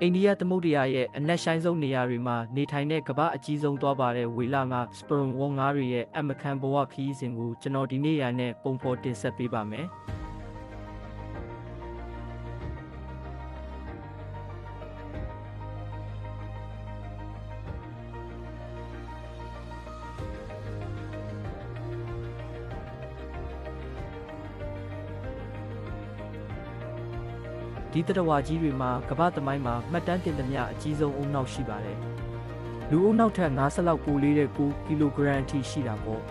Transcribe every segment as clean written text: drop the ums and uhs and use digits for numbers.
အိန္ဒိယသမုဒ္ဒရာရဲ့အနက်ရှိုင်းဆုံးနေရာတွေမှာနေထိုင်တဲ့ကမ္ဘာအကြီးဆုံးသွားပါတဲ့ဝေလငါစပရွန်ဝေါငါးတွေရဲ့အမခန်ဘဝခရီးစဉ်ကိုကျွန်တော်ဒီနေ့ရနဲ့ပုံဖော်တင်ဆက်ပေးပါမယ်ဒီတရဝါကြီးတွေမှာကမ္ဘာသမိုင်းမှာမှတ်တမ်းတင်သမျှအကြီးဆုံးအုံနောက်ရှိပါတယ်။လူအုံနောက်ထက်50လောက်ပိုလေးတဲ့9ကီလိုဂရမ်အထိရှိတာပေါ့။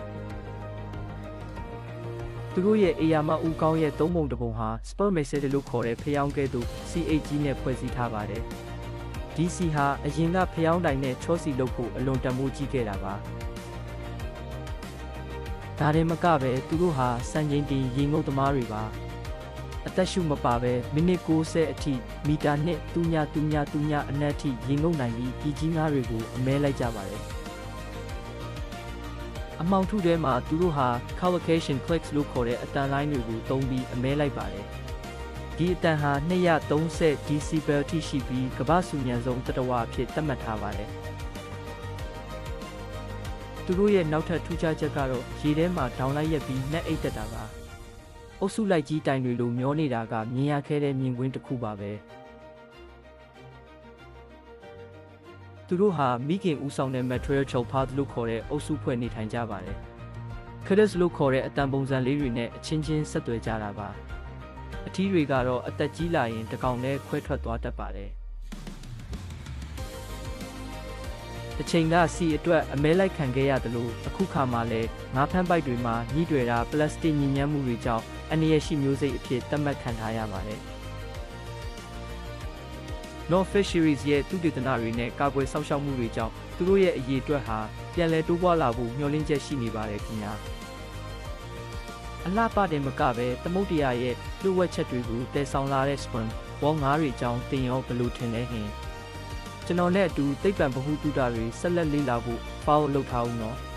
သူတို့ရဲ့အေယာမအူကောင်းရဲ့3ပုံတစ်ပုံဟာ spermaceti လို့ခေါ်တဲ့ဖျောင်းကဲ့သို့ CH ကြီးနဲ့ဖွဲ့စည်းထားပါတယ်။ဒီစီဟာအရင်ကဖျောင်းတိုင်နဲ့ချောစီလုပ်ဖို့အလွန်တန်ဖိုးကြီးခဲ့တာပါ။ဒါရင်မကပဲသူတို့ဟာစံချိန်တင်ရေငုပ်သမားတွေပါ။အသက်ရှူမပါပဲမိနစ်60အထိမီတာနဲ့တူညာအနက်ထိရေငုပ်နိုင်ပြီးဒီကြီးငါးတွေကိုအမဲလိုက်ကြပါတယ်အမောင်ထုထဲမှာသူတို့ဟာ collocation clicks လို့ခေါ်တဲ့အတန်လိုင်းတွေကိုသုံးပြီးအမဲလိုက်ပါတယ်ဒီအတန်ဟာ230 decibel ထိရှိပြီးကမ္ဘာ့ဆူညံဆုံးတတဝါအဖြစ်သတ်မှတ်ထားပါတယ်သူတို့ရဲ့နောက်ထပ်ထူးခြားချက်ကတော့ရေထဲမှာဒေါင်လိုက်ရက်ပြီးနှက်အိတ်တက်တာပါအုပ်စုလိုက်ကြီးတိုင်တွေလိုမျောနေတာကမြင်ရခဲ့တဲ့မြင်ကွင်းတစ်ခုပါပဲသူတို့ဟာမိခင်ဦးဆောင်တဲ့ matriarchal path လို့ခေါ်တဲ့အုပ်စုဖွဲ့နေထိုင်ကြပါတယ် cadets လို့ခေါ်တဲ့အတန်ပုံစံလေးတွေနဲ့အချင်းချင်းဆက်သွယ်ကြတာပါအထီးတွေကတော့အသက်ကြီးလာရင်တကောင်နဲ့ခွဲထွက်သွားတတ်ပါတယ်တစ်ချိန်ကစီအတွက်အမဲလိုက်ခံခဲ့ရတယ်လို့အခုခါမှလည်းငါးဖမ်းပိုက်တွေမှာညှိတွေ့တာပလတ်စတစ်ညဉ့်ညမ်းမှုတွေကြောင့်အန္တရာယ်ရှိမျိုးစိတ်အဖြစ်သတ်မှတ်ခံထားရပါတယ်။ North Fisheries ရဲ့သုတေသနတွေနဲ့ကာကွယ်စောင့်ရှောက်မှုတွေကြောင့်သူတို့ရဲ့အရေးအတွက်ဟာပြန်လည်တိုးပွားလာဖို့မျှော်လင့်ချက်ရှိနေပါတယ်ခင်ဗျာ။အလှပတယ်မကပဲသမုဒ္ဒရာရဲ့လှုပ်ဝက်ချက်တွေကိုတည်ဆောင်လာတဲ့ sperm ဘောငါးတွေကြောင့်တင်ရောဘယ်လိုထင်လဲဟင်ကျွန်တော်နဲ့အတူသိပ္ပံဗဟုသုတတွေဆက်လက်လေ့လာဖို့ follow လုပ်ထားဦးနော်။